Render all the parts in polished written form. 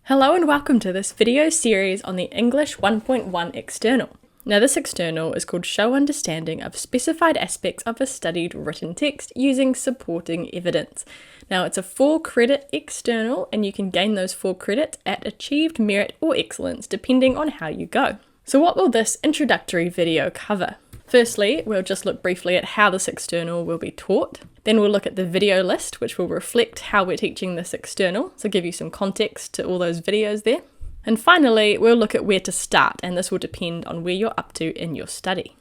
Hello and welcome to this video series on the English 1.1 external. Now this external is called Show Understanding of Specified Aspects of a Studied Written Text Using Supporting Evidence. Now it's a 4-credit external and you can gain those 4 credits at achieved merit or excellence depending on how you go. So what will this introductory video cover? Firstly, we'll just look briefly at how this external will be taught. Then we'll look at the video list, which will reflect how we're teaching this external, so give you some context to all those videos there. And finally, we'll look at where to start, and this will depend on where you're up to in your study.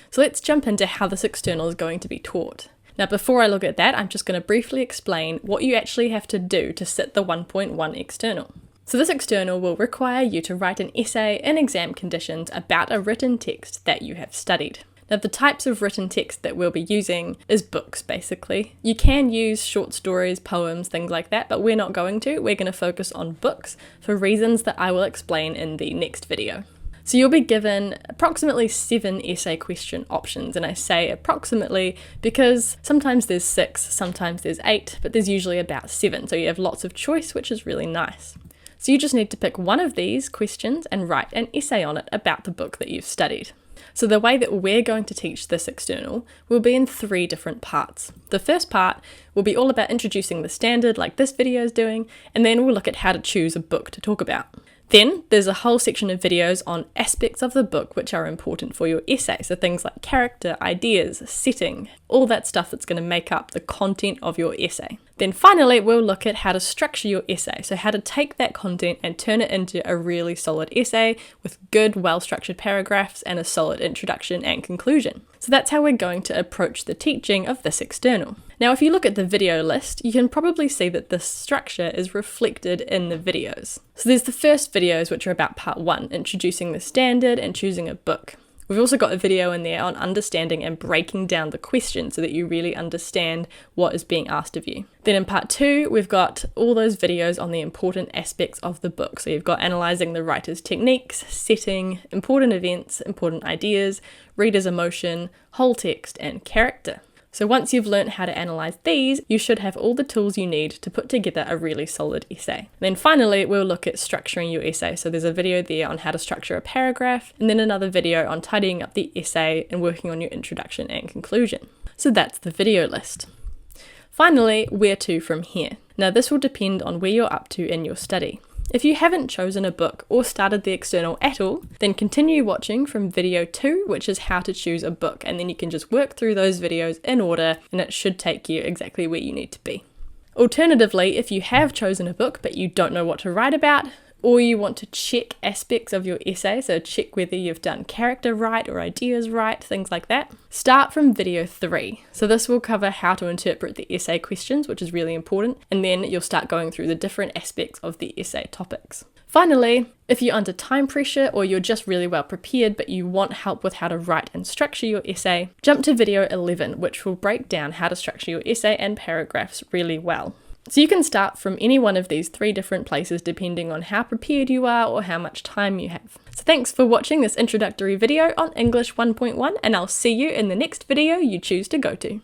So let's jump into how this external is going to be taught. Now before I look at that, I'm just going to briefly explain what you actually have to do to sit the 1.1 external. So this external will require you to write an essay in exam conditions about a written text that you have studied. Now the types of written text that we'll be using is books basically. You can use short stories, poems, things like that, but we're not going to. We're going to focus on books for reasons that I will explain in the next video. So you'll be given approximately 7 essay question options, and I say approximately because sometimes there's 6, sometimes there's 8, but there's usually about 7, so you have lots of choice, which is really nice. So you just need to pick one of these questions and write an essay on it about the book that you've studied. So the way that we're going to teach this external will be in 3 different parts. The first part will be all about introducing the standard like this video is doing, and then we'll look at how to choose a book to talk about. Then there's a whole section of videos on aspects of the book which are important for your essay, so things like character, ideas, setting, all that stuff that's going to make up the content of your essay. Then finally we'll look at how to structure your essay, so how to take that content and turn it into a really solid essay with good, well-structured paragraphs and a solid introduction and conclusion. So that's how we're going to approach the teaching of this external. Now if you look at the video list, you can probably see that this structure is reflected in the videos. So there's the first videos which are about part 1, introducing the standard and choosing a book. We've also got a video in there on understanding and breaking down the question so that you really understand what is being asked of you. Then in part 2, we've got all those videos on the important aspects of the book. So you've got analysing the writer's techniques, setting, important events, important ideas, reader's emotion, whole text, and character. So once you've learnt how to analyse these, you should have all the tools you need to put together a really solid essay. Then finally, we'll look at structuring your essay. So there's a video there on how to structure a paragraph, and then another video on tidying up the essay and working on your introduction and conclusion. So that's the video list. Finally, where to from here? Now this will depend on where you're up to in your study. If you haven't chosen a book or started the external at all, then continue watching from video 2, which is how to choose a book, and then you can just work through those videos in order and it should take you exactly where you need to be. Alternatively, if you have chosen a book but you don't know what to write about, or you want to check aspects of your essay, so check whether you've done character right or ideas right, things like that, start from video 3. So this will cover how to interpret the essay questions, which is really important, and then you'll start going through the different aspects of the essay topics. Finally, if you're under time pressure or you're just really well prepared but you want help with how to write and structure your essay, jump to video 11, which will break down how to structure your essay and paragraphs really well. So you can start from any one of these 3 different places depending on how prepared you are or how much time you have. So thanks for watching this introductory video on English 1.1, and I'll see you in the next video you choose to go to.